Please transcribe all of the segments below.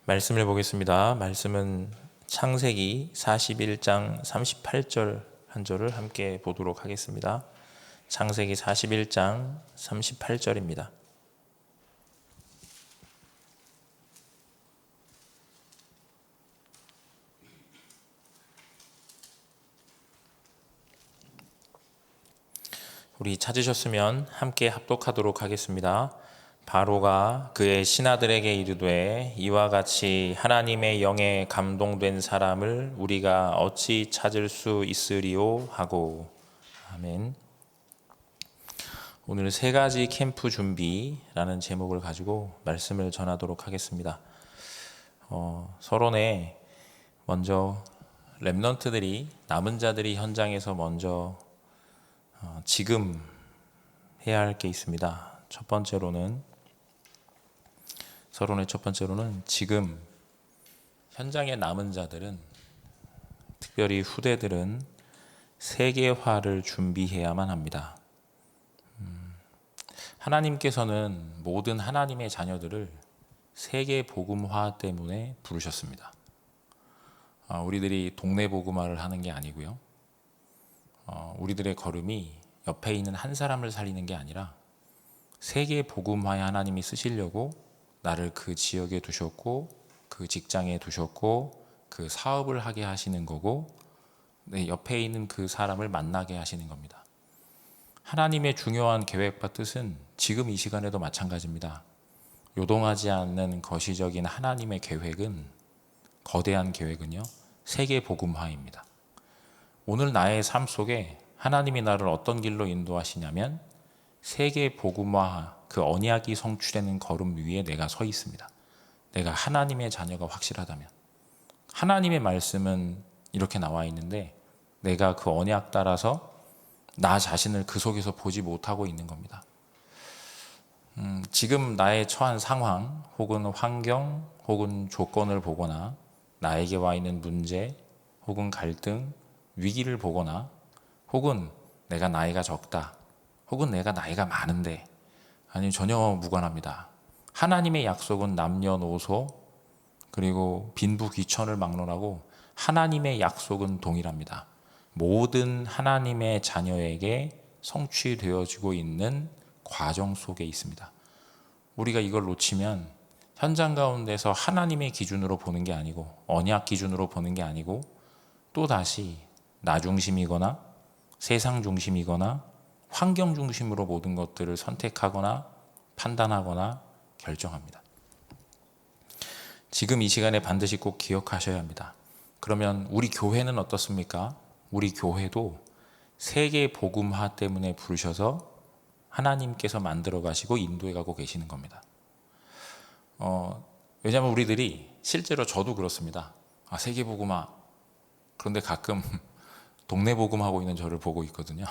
말씀을 보겠습니다. 말씀은 창세기 41장 38절 한 절을 함께 보도록 하겠습니다. 창세기 41장 38절입니다. 우리 찾으셨으면 함께 합독하도록 하겠습니다. 바로가 그의 신하들에게 이르되 이와 같이 하나님의 영에 감동된 사람을 우리가 어찌 찾을 수 있으리요 하고. 아멘. 오늘 세 가지 캠프 준비라는 제목을 가지고 말씀을 전하도록 하겠습니다. 서론에 먼저 렘넌트들이, 남은 자들이 현장에서 먼저 지금 해야 할 게 있습니다. 서론의 첫 번째로는 지금 현장에 남은 자들은, 특별히 후대들은 세계화를 준비해야만 합니다. 하나님께서는 모든 하나님의 자녀들을 세계 복음화 때문에 부르셨습니다. 우리들이 동네 복음화를 하는 게 아니고요. 우리들의 걸음이 옆에 있는 한 사람을 살리는 게 아니라 세계 복음화에 하나님이 쓰시려고 나를 그 지역에 두셨고, 그 직장에 두셨고, 그 사업을 하게 하시는 거고, 내 옆에 있는 그 사람을 만나게 하시는 겁니다. 하나님의 중요한 계획과 뜻은 지금 이 시간에도 마찬가지입니다. 요동하지 않는 거시적인 하나님의 계획은, 거대한 계획은요, 세계 복음화입니다. 오늘 나의 삶 속에 하나님이 나를 어떤 길로 인도하시냐면 세계 복음화, 그 언약이 성취되는 걸음 위에 내가 서 있습니다. 내가 하나님의 자녀가 확실하다면. 하나님의 말씀은 이렇게 나와 있는데 내가 그 언약 따라서 나 자신을 그 속에서 보지 못하고 있는 겁니다. 지금 나의 처한 상황 혹은 환경 혹은 조건을 보거나 나에게 와 있는 문제 혹은 갈등, 위기를 보거나 혹은 내가 나이가 적다 혹은 내가 나이가 많은데, 아니, 전혀 무관합니다. 하나님의 약속은 남녀노소 그리고 빈부귀천을 막론하고 하나님의 약속은 동일합니다. 모든 하나님의 자녀에게 성취되어지고 있는 과정 속에 있습니다. 우리가 이걸 놓치면 현장 가운데서 하나님의 기준으로 보는 게 아니고, 언약 기준으로 보는 게 아니고, 또다시 나 중심이거나 세상 중심이거나 환경 중심으로 모든 것들을 선택하거나 판단하거나 결정합니다. 지금 이 시간에 반드시 꼭 기억하셔야 합니다. 그러면 우리 교회는 어떻습니까? 우리 교회도 세계 복음화 때문에 부르셔서 하나님께서 만들어 가시고 인도해 가고 계시는 겁니다. 왜냐하면 우리들이, 실제로 저도 그렇습니다. 세계 복음화, 그런데 가끔 동네 복음하고 있는 저를 보고 있거든요.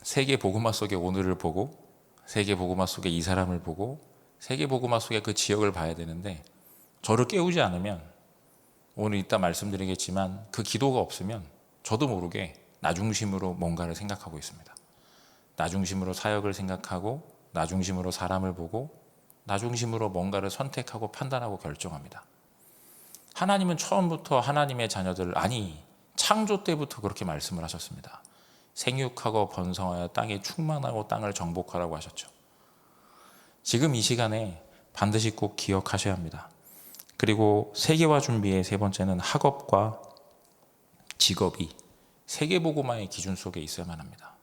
세계 복음화 속에 오늘을 보고, 세계 복음화 속에 이 사람을 보고, 세계 복음화 속에 그 지역을 봐야 되는데, 저를 깨우지 않으면, 오늘 이따 말씀드리겠지만 그 기도가 없으면 저도 모르게 나 중심으로 뭔가를 생각하고 있습니다. 나 중심으로 사역을 생각하고, 나 중심으로 사람을 보고, 나 중심으로 뭔가를 선택하고 판단하고 결정합니다. 하나님은 처음부터 하나님의 자녀들, 아니 창조 때부터 그렇게 말씀을 하셨습니다. 생육하고 번성하여 땅에 충만하고 땅을 정복하라고 하셨죠. 지금 이 시간에 반드시 꼭 기억하셔야 합니다. 그리고 세계화 준비의 세 번째는 학업과 직업이 세계복음화의 기준 속에 있어야만 합니다.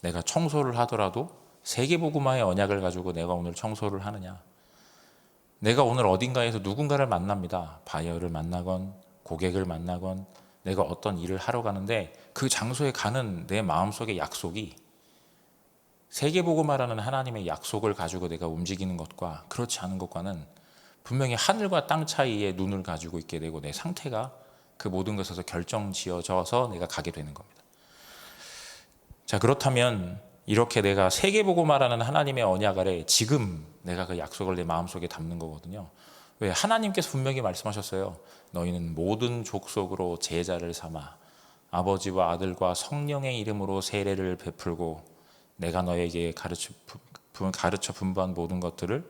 내가 청소를 하더라도 세계복음화의 언약을 가지고 내가 오늘 청소를 하느냐, 내가 오늘 어딘가에서 누군가를 만납니다. 바이어를 만나건 고객을 만나건 내가 어떤 일을 하러 가는데 그 장소에 가는 내 마음속의 약속이 세계복음화라는 하나님의 약속을 가지고 내가 움직이는 것과 그렇지 않은 것과는 분명히 하늘과 땅 사이에 눈을 가지고 있게 되고, 내 상태가 그 모든 것에서 결정지어져서 내가 가게 되는 겁니다. 자, 그렇다면 이렇게 내가 세계복음화라는 하나님의 언약 아래 지금 내가 그 약속을 내 마음속에 담는 거거든요. 왜? 하나님께서 분명히 말씀하셨어요. 너희는 모든 족속으로 제자를 삼아 아버지와 아들과 성령의 이름으로 세례를 베풀고 내가 너에게 가르쳐 분부한 모든 것들을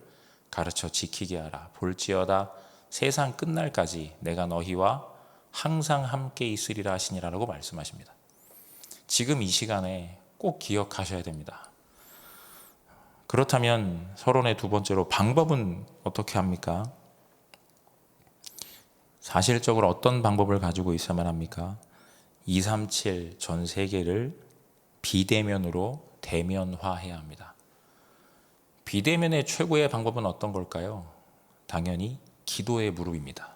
가르쳐 지키게 하라. 볼지어다 세상 끝날까지 내가 너희와 항상 함께 있으리라 하시니라라고 말씀하십니다. 지금 이 시간에 꼭 기억하셔야 됩니다. 그렇다면 서론의 두 번째로 방법은 어떻게 합니까? 사실적으로 어떤 방법을 가지고 있어야만 합니까? 237 전 세계를 비대면으로 대면화해야 합니다. 비대면의 최고의 방법은 어떤 걸까요? 당연히 기도의 무릎입니다.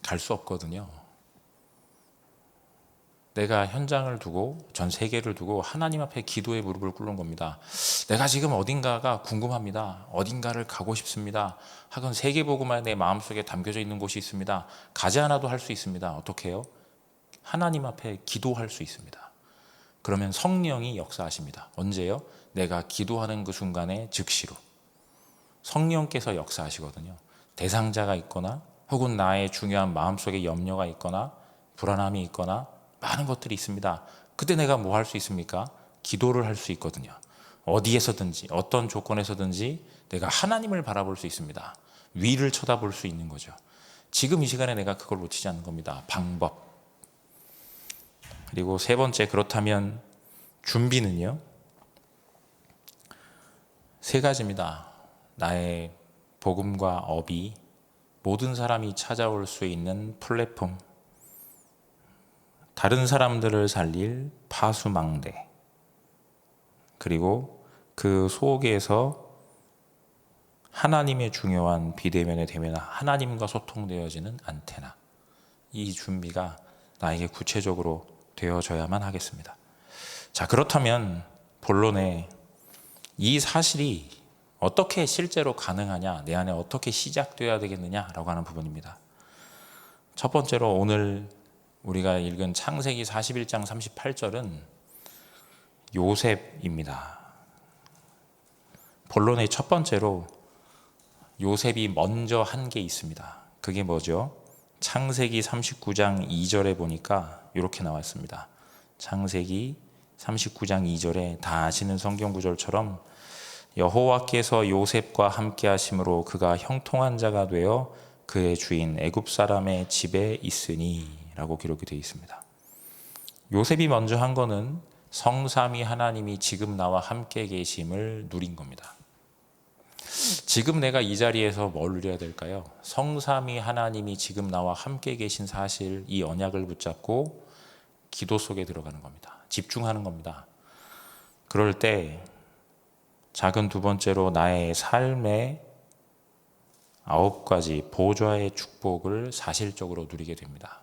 갈 수 없거든요. 내가 현장을 두고 전 세계를 두고 하나님 앞에 기도의 무릎을 꿇는 겁니다. 내가 지금 어딘가가 궁금합니다. 어딘가를 가고 싶습니다. 하건 세계복음만 내 마음속에 담겨져 있는 곳이 있습니다. 가지 않아도 할 수 있습니다. 어떻게 해요? 하나님 앞에 기도할 수 있습니다. 그러면 성령이 역사하십니다. 언제요? 내가 기도하는 그 순간에 즉시로 성령께서 역사하시거든요. 대상자가 있거나 혹은 나의 중요한 마음속에 염려가 있거나 불안함이 있거나 많은 것들이 있습니다. 그때 내가 뭐 할 수 있습니까? 기도를 할 수 있거든요. 어디에서든지 어떤 조건에서든지 내가 하나님을 바라볼 수 있습니다. 위를 쳐다볼 수 있는 거죠. 지금 이 시간에 내가 그걸 놓치지 않는 겁니다. 방법. 그리고 세 번째, 그렇다면 준비는요? 세 가지입니다. 나의 복음과 업이 모든 사람이 찾아올 수 있는 플랫폼, 다른 사람들을 살릴 파수망대, 그리고 그 속에서 하나님의 중요한 비대면의 대면, 하나님과 소통되어지는 안테나, 이 준비가 나에게 구체적으로 되어져야만 하겠습니다. 자, 그렇다면 본론에 이 사실이 어떻게 실제로 가능하냐, 내 안에 어떻게 시작되어야 되겠느냐라고 하는 부분입니다. 첫 번째로 오늘 우리가 읽은 창세기 41장 38절은 요셉입니다. 본론의 첫 번째로 요셉이 먼저 한 게 있습니다. 그게 뭐죠? 창세기 39장 2절에 보니까 이렇게 나왔습니다. 창세기 39장 2절에 다 아시는 성경 구절처럼 여호와께서 요셉과 함께 하심으로 그가 형통한 자가 되어 그의 주인 애굽 사람의 집에 있으니 라고 기록이 되어 있습니다. 요셉이 먼저 한 거는 성삼위 하나님이 지금 나와 함께 계심을 누린 겁니다. 지금 내가 이 자리에서 뭘 누려야 될까요? 성삼위 하나님이 지금 나와 함께 계신 사실, 이 언약을 붙잡고 기도 속에 들어가는 겁니다. 집중하는 겁니다. 그럴 때 작은 두 번째로 나의 삶의 9가지 보좌의 축복을 사실적으로 누리게 됩니다.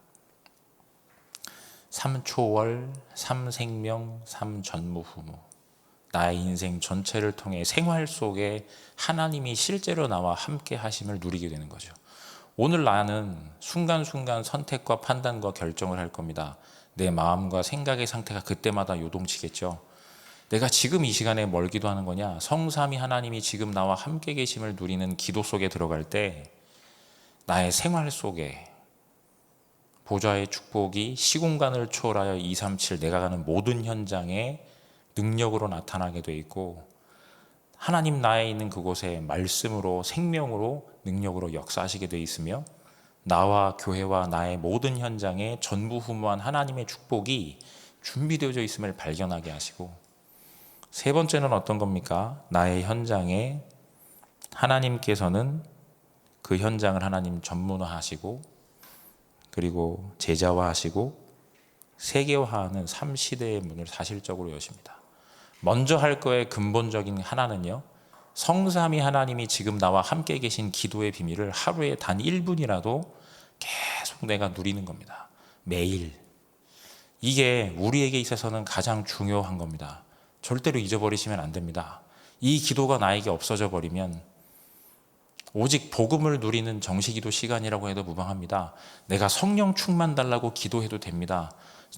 3초월, 3생명, 3전무후무. 나의 인생 전체를 통해 생활 속에 하나님이 실제로 나와 함께 하심을 누리게 되는 거죠. 오늘 나는 순간순간 선택과 판단과 결정을 할 겁니다. 내 마음과 생각의 상태가 그때마다 요동치겠죠. 내가 지금 이 시간에 뭘 기도하는 거냐? 성삼위 하나님이 지금 나와 함께 계심을 누리는 기도 속에 들어갈 때 나의 생활 속에 보좌의 축복이 시공간을 초월하여 237 내가 가는 모든 현장에 능력으로 나타나게 돼 있고, 하나님 나에 있는 그곳에 말씀으로 생명으로 능력으로 역사하시게 돼 있으며, 나와 교회와 나의 모든 현장에 전무후무한 하나님의 축복이 준비되어져 있음을 발견하게 하시고, 세 번째는 어떤 겁니까? 나의 현장에 하나님께서는 그 현장을 하나님 전문화하시고 그리고 제자화하시고 세계화하는 3시대의 문을 사실적으로 여십니다. 먼저 할 거의 근본적인 하나는요, 성삼위 하나님이 지금 나와 함께 계신 기도의 비밀을 하루에 단 1분이라도 계속 내가 누리는 겁니다. 매일. 이게 우리에게 있어서는 가장 중요한 겁니다. 절대로 잊어버리시면 안 됩니다. 이 기도가 나에게 없어져 버리면 오직 복음을 누리는 정시기도 시간이라고 해도 무방합니다. 내가 성령 충만 달라고 기도해도 됩니다.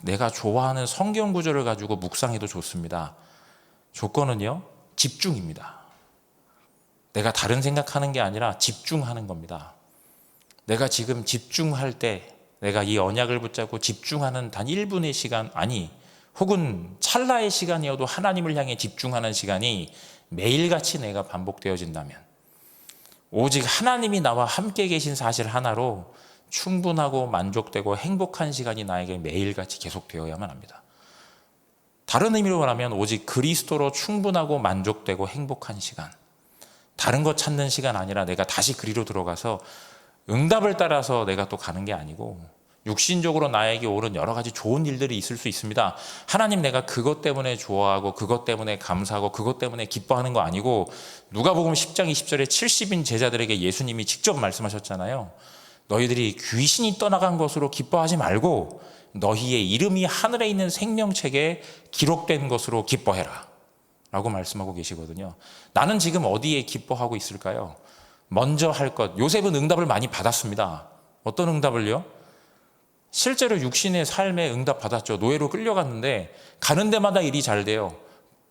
내가 좋아하는 성경 구절을 가지고 묵상해도 좋습니다. 조건은요, 집중입니다. 내가 다른 생각하는 게 아니라 집중하는 겁니다. 내가 지금 집중할 때, 내가 이 언약을 붙잡고 집중하는 단 1분의 시간, 아니 혹은 찰나의 시간이어도 하나님을 향해 집중하는 시간이 매일같이 내가 반복되어진다면, 오직 하나님이 나와 함께 계신 사실 하나로 충분하고 만족되고 행복한 시간이 나에게 매일같이 계속되어야만 합니다. 다른 의미로 말하면 오직 그리스도로 충분하고 만족되고 행복한 시간, 다른 것 찾는 시간 아니라 내가 다시 그리로 들어가서 응답을 따라서 내가 또 가는 게 아니고, 육신적으로 나에게 오는 여러 가지 좋은 일들이 있을 수 있습니다. 하나님, 내가 그것 때문에 좋아하고 그것 때문에 감사하고 그것 때문에 기뻐하는 거 아니고, 누가복음 10장 20절에 70인 제자들에게 예수님이 직접 말씀하셨잖아요. 너희들이 귀신이 떠나간 것으로 기뻐하지 말고 너희의 이름이 하늘에 있는 생명책에 기록된 것으로 기뻐해라 라고 말씀하고 계시거든요. 나는 지금 어디에 기뻐하고 있을까요? 먼저 할 것, 요셉은 응답을 많이 받았습니다. 어떤 응답을요? 실제로 육신의 삶에 응답 받았죠. 노예로 끌려갔는데 가는 데마다 일이 잘 돼요.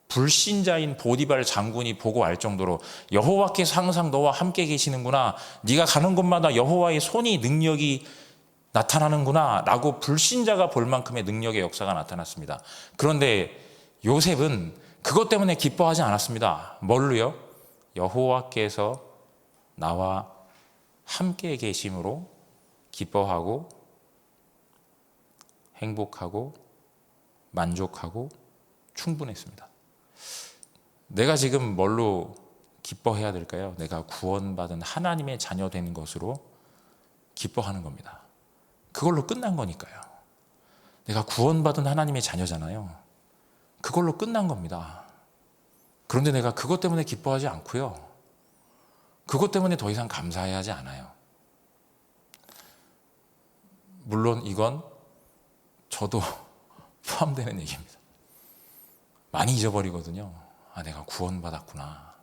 불신자인 보디발 장군이 보고 알 정도로 여호와께서 항상 너와 함께 계시는구나, 네가 가는 곳마다 여호와의 손이 능력이 나타나는구나 라고 불신자가 볼 만큼의 능력의 역사가 나타났습니다. 그런데 요셉은 그것 때문에 기뻐하지 않았습니다. 뭘로요? 여호와께서 나와 함께 계심으로 기뻐하고 행복하고 만족하고 충분했습니다. 내가 지금 뭘로 기뻐해야 될까요? 내가 구원받은 하나님의 자녀 된 것으로 기뻐하는 겁니다. 그걸로 끝난 거니까요. 내가 구원받은 하나님의 자녀잖아요. 그걸로 끝난 겁니다. 그런데 내가 그것 때문에 기뻐하지 않고요, 그것 때문에 더 이상 감사해야 하지 않아요. 물론 이건 저도 포함되는 얘기입니다. 많이 잊어버리거든요. 아, 내가 구원받았구나,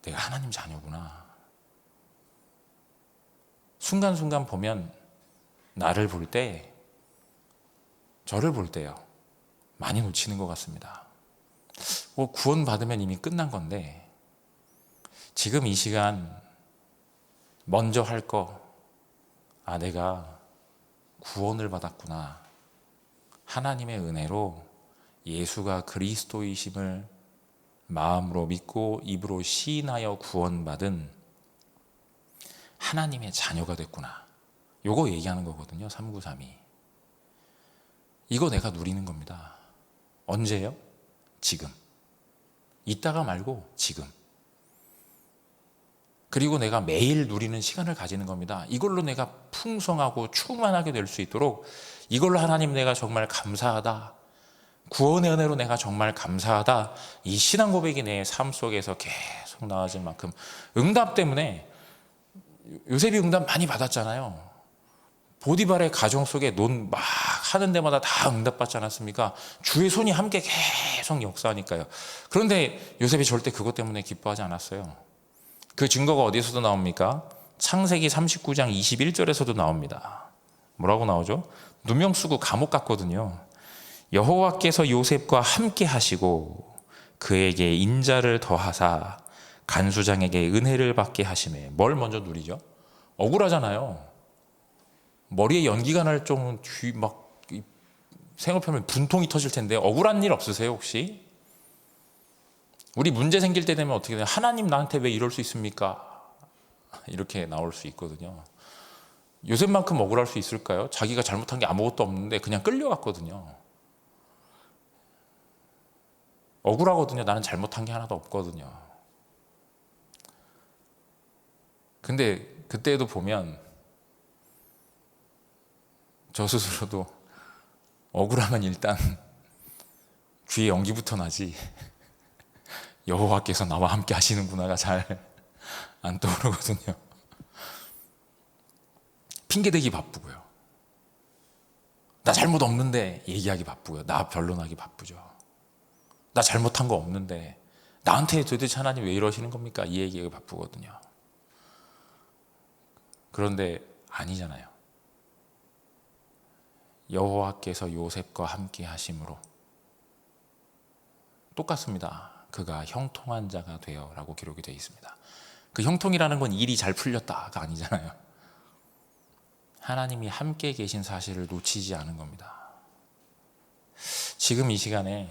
내가 하나님 자녀구나. 순간순간 보면 나를 볼 때, 저를 볼 때요, 많이 놓치는 것 같습니다. 구원받으면 이미 끝난 건데 지금 이 시간 먼저 할 거, 아, 내가 구원을 받았구나, 하나님의 은혜로 예수가 그리스도이심을 마음으로 믿고 입으로 시인하여 구원받은 하나님의 자녀가 됐구나, 요거 얘기하는 거거든요. 3932. 이거 내가 누리는 겁니다. 언제요? 지금. 이따가 말고 지금. 그리고 내가 매일 누리는 시간을 가지는 겁니다. 이걸로 내가 풍성하고 충만하게 될 수 있도록, 이걸로 하나님 내가 정말 감사하다, 구원의 은혜로 내가 정말 감사하다, 이 신앙 고백이 내 삶 속에서 계속 나아질 만큼, 응답 때문에 요셉이 응답 많이 받았잖아요. 보디발의 가정 속에 논 막 하는 데마다 다 응답받지 않았습니까? 주의 손이 함께 계속 역사하니까요. 그런데 요셉이 절대 그것 때문에 기뻐하지 않았어요. 그 증거가 어디서도 나옵니까? 창세기 39장 21절에서도 나옵니다. 뭐라고 나오죠? 누명 쓰고 감옥 갔거든요. 여호와께서 요셉과 함께 하시고 그에게 인자를 더하사 간수장에게 은혜를 받게 하심에, 뭘 먼저 누리죠? 억울하잖아요. 머리에 연기가 날 정도, 뒤 막 생각하면 분통이 터질 텐데, 억울한 일 없으세요 혹시? 우리 문제 생길 때 되면 어떻게 돼요? 하나님 나한테 왜 이럴 수 있습니까? 이렇게 나올 수 있거든요. 요셉만큼 억울할 수 있을까요? 자기가 잘못한 게 아무것도 없는데 그냥 끌려갔거든요. 억울하거든요. 나는 잘못한 게 하나도 없거든요. 근데 그때도 보면 저 스스로도 억울하면 일단 귀에 연기부터 나지 여호와께서 나와 함께 하시는구나가 잘 안 떠오르거든요. 핑계대기 바쁘고요, 나 잘못 없는데 얘기하기 바쁘고요, 나 변론하기 바쁘죠. 나 잘못한 거 없는데 나한테 도대체 하나님 왜 이러시는 겁니까? 이 얘기하기 바쁘거든요. 그런데 아니잖아요. 여호와께서 요셉과 함께 하심으로 똑같습니다. 그가 형통한 자가 되어 라고 기록이 되어 있습니다. 그 형통이라는 건 일이 잘 풀렸다가 아니잖아요. 하나님이 함께 계신 사실을 놓치지 않은 겁니다. 지금 이 시간에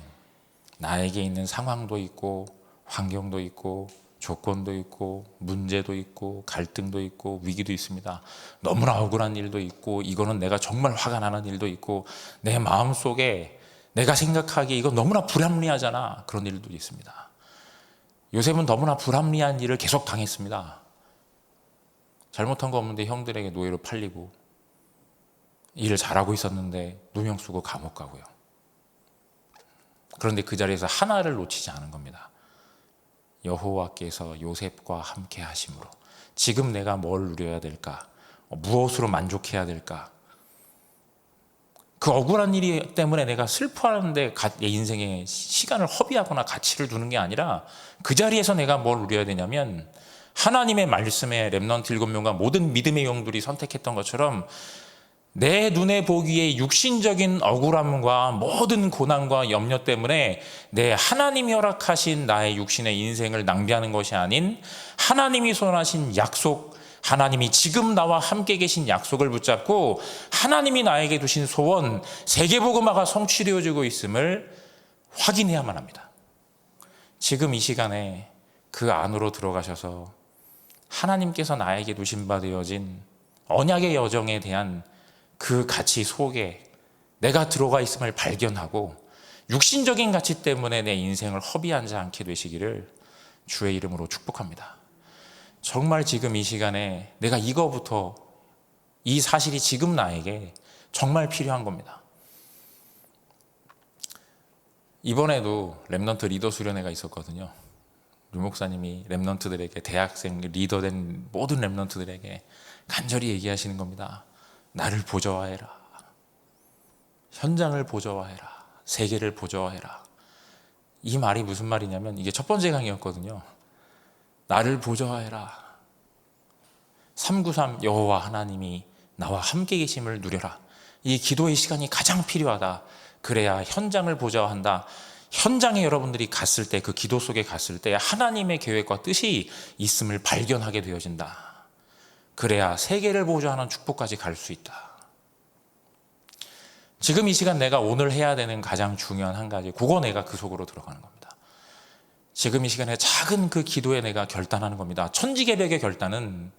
나에게 있는 상황도 있고 환경도 있고 조건도 있고 문제도 있고 갈등도 있고 위기도 있습니다. 너무나 억울한 일도 있고 이거는 내가 정말 화가 나는 일도 있고 내 마음속에 내가 생각하기에 이거 너무나 불합리하잖아, 그런 일도 있습니다. 요셉은 너무나 불합리한 일을 계속 당했습니다. 잘못한 거 없는데 형들에게 노예로 팔리고 일을 잘하고 있었는데 누명 쓰고 감옥 가고요. 그런데 그 자리에서 하나를 놓치지 않은 겁니다. 여호와께서 요셉과 함께 하심으로 지금 내가 뭘 누려야 될까? 무엇으로 만족해야 될까? 그 억울한 일 때문에 내가 슬퍼하는데 내 인생에 시간을 허비하거나 가치를 두는 게 아니라 그 자리에서 내가 뭘 누려야 되냐면 하나님의 말씀에 렘넌트 7명과 모든 믿음의 영들이 선택했던 것처럼 내 눈에 보기에 육신적인 억울함과 모든 고난과 염려 때문에 내 하나님이 허락하신 나의 육신의 인생을 낭비하는 것이 아닌 하나님이 선하신 약속, 하나님이 지금 나와 함께 계신 약속을 붙잡고 하나님이 나에게 두신 소원, 세계복음화가 성취되어지고 있음을 확인해야만 합니다. 지금 이 시간에 그 안으로 들어가셔서 하나님께서 나에게 두신 바 되어진 언약의 여정에 대한 그 가치 속에 내가 들어가 있음을 발견하고 육신적인 가치 때문에 내 인생을 허비하지 않게 되시기를 주의 이름으로 축복합니다. 정말 지금 이 시간에 내가 이거부터, 이 사실이 지금 나에게 정말 필요한 겁니다. 이번에도 렘넌트 리더 수련회가 있었거든요. 류 목사님이 렘넌트들에게, 대학생 리더된 모든 렘넌트들에게 간절히 얘기하시는 겁니다. 나를 보좌화해라. 현장을 보좌화해라. 세계를 보좌화해라. 이 말이 무슨 말이냐면 이게 첫 번째 강의였거든요. 나를 보좌화해라. 393 여호와 하나님이 나와 함께 계심을 누려라. 이 기도의 시간이 가장 필요하다. 그래야 현장을 보좌화한다. 현장에 여러분들이 갔을 때, 그 기도 속에 갔을 때 하나님의 계획과 뜻이 있음을 발견하게 되어진다. 그래야 세계를 보좌하는 축복까지 갈 수 있다. 지금 이 시간 내가 오늘 해야 되는 가장 중요한 한 가지, 그거 내가 그 속으로 들어가는 겁니다. 지금 이 시간에 작은 그 기도에 내가 결단하는 겁니다. 천지개벽의 결단은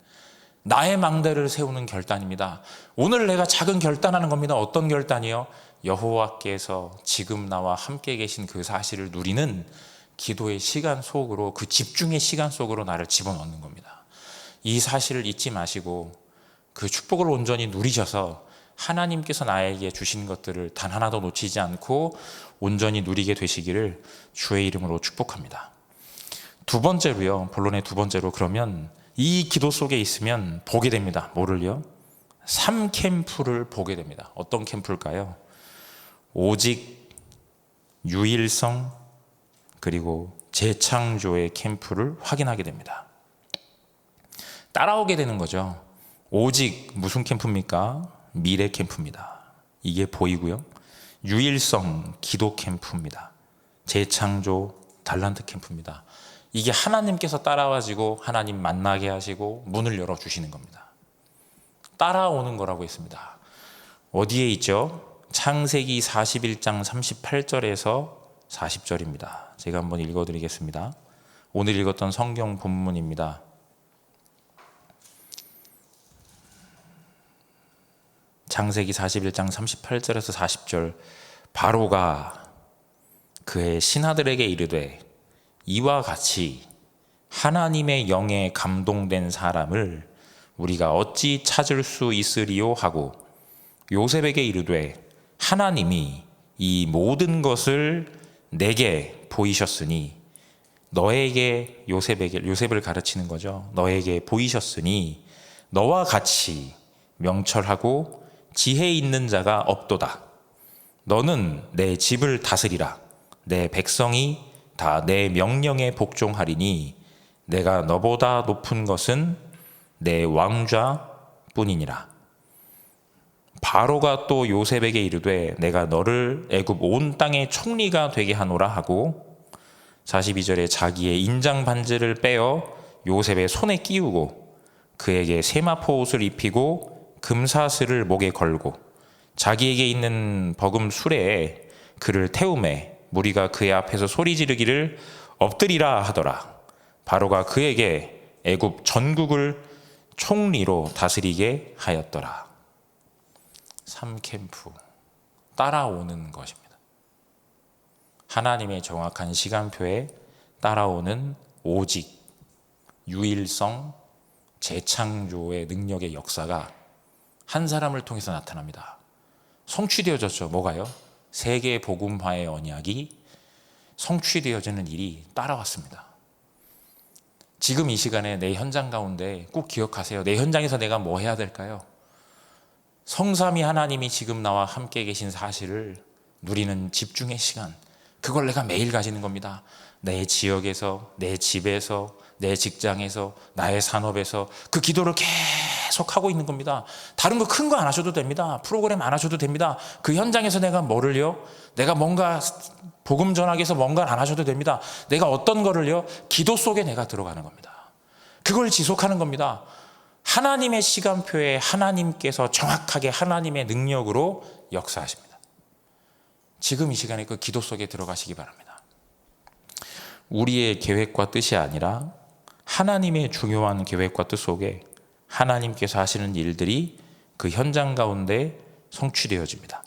나의 망대를 세우는 결단입니다. 오늘 내가 작은 결단하는 겁니다. 어떤 결단이요? 여호와께서 지금 나와 함께 계신 그 사실을 누리는 기도의 시간 속으로, 그 집중의 시간 속으로 나를 집어넣는 겁니다. 이 사실을 잊지 마시고 그 축복을 온전히 누리셔서 하나님께서 나에게 주신 것들을 단 하나도 놓치지 않고 온전히 누리게 되시기를 주의 이름으로 축복합니다. 두 번째로요, 본론의 두 번째로, 그러면 이 기도 속에 있으면 보게 됩니다. 뭐를요? 3캠프를 보게 됩니다. 어떤 캠프일까요? 오직, 유일성, 그리고 재창조의 캠프를 확인하게 됩니다. 따라오게 되는 거죠. 오직 무슨 캠프입니까? 미래 캠프입니다. 이게 보이고요. 유일성, 기도 캠프입니다. 재창조, 달란트 캠프입니다. 이게 하나님께서 따라와지고 하나님 만나게 하시고 문을 열어주시는 겁니다. 따라오는 거라고 했습니다. 어디에 있죠? 창세기 41장 38절에서 40절입니다. 제가 한번 읽어드리겠습니다. 오늘 읽었던 성경 본문입니다. 창세기 41장 38절에서 40절. 바로가 그의 신하들에게 이르되 이와 같이 하나님의 영에 감동된 사람을 우리가 어찌 찾을 수 있으리요 하고 요셉에게 이르되 하나님이 이 모든 것을 내게 보이셨으니 너에게, 요셉을 가르치는 거죠. 너에게 보이셨으니 너와 같이 명철하고 지혜 있는 자가 없도다. 너는 내 집을 다스리라. 내 백성이 다 내 명령에 복종하리니 내가 너보다 높은 것은 내 왕좌뿐이니라. 바로가 또 요셉에게 이르되 내가 너를 애굽 온 땅의 총리가 되게 하노라 하고 42절에 자기의 인장 반지를 빼어 요셉의 손에 끼우고 그에게 세마포 옷을 입히고 금사슬을 목에 걸고 자기에게 있는 버금 수레에 그를 태우매 무리가 그의 앞에서 소리 지르기를 엎드리라 하더라. 바로가 그에게 애굽 전국을 총리로 다스리게 하였더라. 3캠프, 따라오는 것입니다. 하나님의 정확한 시간표에 따라오는 오직, 유일성, 재창조의 능력의 역사가 한 사람을 통해서 나타납니다. 성취되어졌죠. 뭐가요? 세계 복음화의 언약이 성취되어지는 일이 따라왔습니다. 지금 이 시간에 내 현장 가운데 꼭 기억하세요. 내 현장에서 내가 뭐 해야 될까요? 성삼위 하나님이 지금 나와 함께 계신 사실을 누리는 집중의 시간, 그걸 내가 매일 가지는 겁니다. 내 지역에서, 내 집에서, 내 직장에서, 나의 산업에서 그 기도를 계속 하고 있는 겁니다. 다른 거 큰 거 안 하셔도 됩니다. 프로그램 안 하셔도 됩니다. 그 현장에서 내가 뭐를요? 내가 뭔가 복음 전하기 위해서 뭔가 안 하셔도 됩니다. 내가 어떤 거를요? 기도 속에 내가 들어가는 겁니다. 그걸 지속하는 겁니다. 하나님의 시간표에 하나님께서 정확하게 하나님의 능력으로 역사하십니다. 지금 이 시간에 그 기도 속에 들어가시기 바랍니다. 우리의 계획과 뜻이 아니라 하나님의 중요한 계획과 뜻 속에 하나님께서 하시는 일들이 그 현장 가운데 성취되어집니다.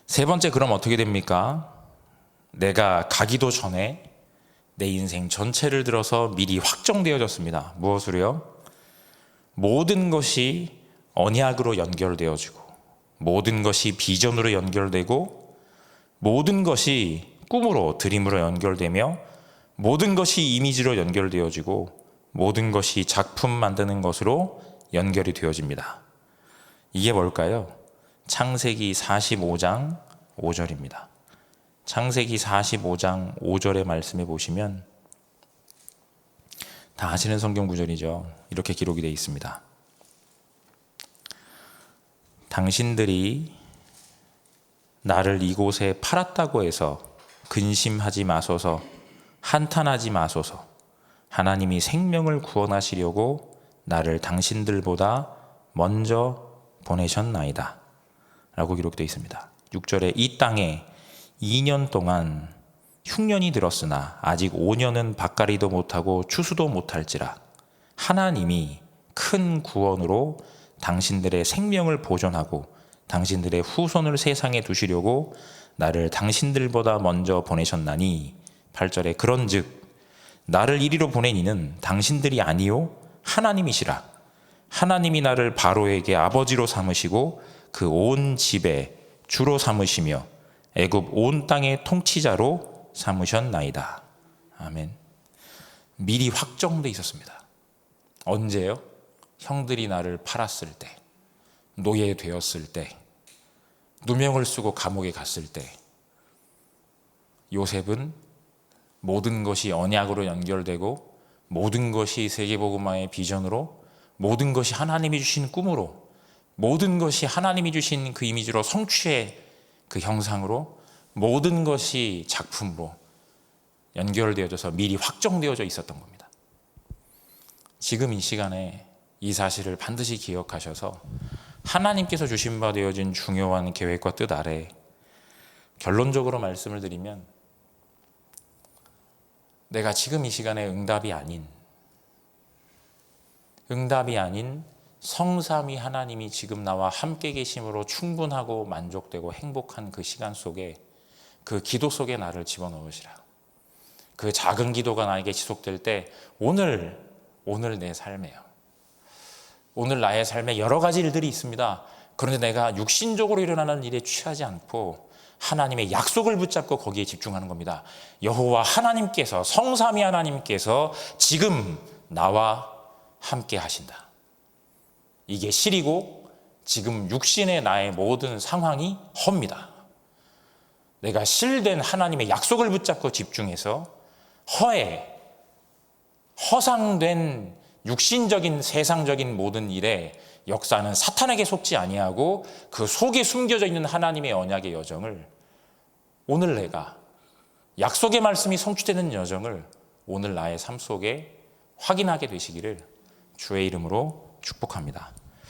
세 번째, 그럼 어떻게 됩니까? 내가 가기도 전에 내 인생 전체를 들어서 미리 확정되어졌습니다. 무엇으로요? 모든 것이 언약으로 연결되어지고, 모든 것이 비전으로 연결되고, 모든 것이 꿈으로, 드림으로 연결되며, 모든 것이 이미지로 연결되어지고, 모든 것이 작품 만드는 것으로 연결이 되어집니다. 이게 뭘까요? 창세기 45장 5절입니다. 창세기 45장 5절의 말씀에 보시면 다 아시는 성경 구절이죠. 이렇게 기록이 되어 있습니다. 당신들이 나를 이곳에 팔았다고 해서 근심하지 마소서, 한탄하지 마소서. 하나님이 생명을 구원하시려고 나를 당신들보다 먼저 보내셨나이다 라고 기록되어 있습니다. 6절에 이 땅에 2년 동안 흉년이 들었으나 아직 5년은 밭갈이도 못하고 추수도 못할지라 하나님이 큰 구원으로 당신들의 생명을 보존하고 당신들의 후손을 세상에 두시려고 나를 당신들보다 먼저 보내셨나니 8절에 그런즉 나를 이리로 보낸 이는 당신들이 아니요 하나님이시라. 하나님이 나를 바로에게 아버지로 삼으시고 그 온 집에 주로 삼으시며 애굽 온 땅의 통치자로 삼으셨나이다. 아멘. 미리 확정돼 있었습니다. 언제요? 형들이 나를 팔았을 때, 노예되었을 때, 누명을 쓰고 감옥에 갔을 때, 요셉은 모든 것이 언약으로 연결되고 모든 것이 세계복음화의 비전으로, 모든 것이 하나님이 주신 꿈으로, 모든 것이 하나님이 주신 그 이미지로 성취의 그 형상으로, 모든 것이 작품으로 연결되어져서 미리 확정되어져 있었던 겁니다. 지금 이 시간에 이 사실을 반드시 기억하셔서 하나님께서 주신 바 되어진 중요한 계획과 뜻 아래 결론적으로 말씀을 드리면, 내가 지금 이 시간에 응답이 아닌 성삼위 하나님이 지금 나와 함께 계심으로 충분하고 만족되고 행복한 그 시간 속에, 그 기도 속에 나를 집어넣으시라. 그 작은 기도가 나에게 지속될 때 오늘 내 삶에요. 오늘 나의 삶에 여러 가지 일들이 있습니다. 그런데 내가 육신적으로 일어나는 일에 취하지 않고 하나님의 약속을 붙잡고 거기에 집중하는 겁니다. 여호와 하나님께서, 성삼위 하나님께서 지금 나와 함께 하신다. 이게 실이고 지금 육신의 나의 모든 상황이 허입니다. 내가 실된 하나님의 약속을 붙잡고 집중해서 허상된 육신적인 세상적인 모든 일에 역사는 사탄에게 속지 아니하고 그 속에 숨겨져 있는 하나님의 언약의 여정을, 오늘 내가 약속의 말씀이 성취되는 여정을 오늘 나의 삶 속에 확인하게 되시기를 주의 이름으로 축복합니다.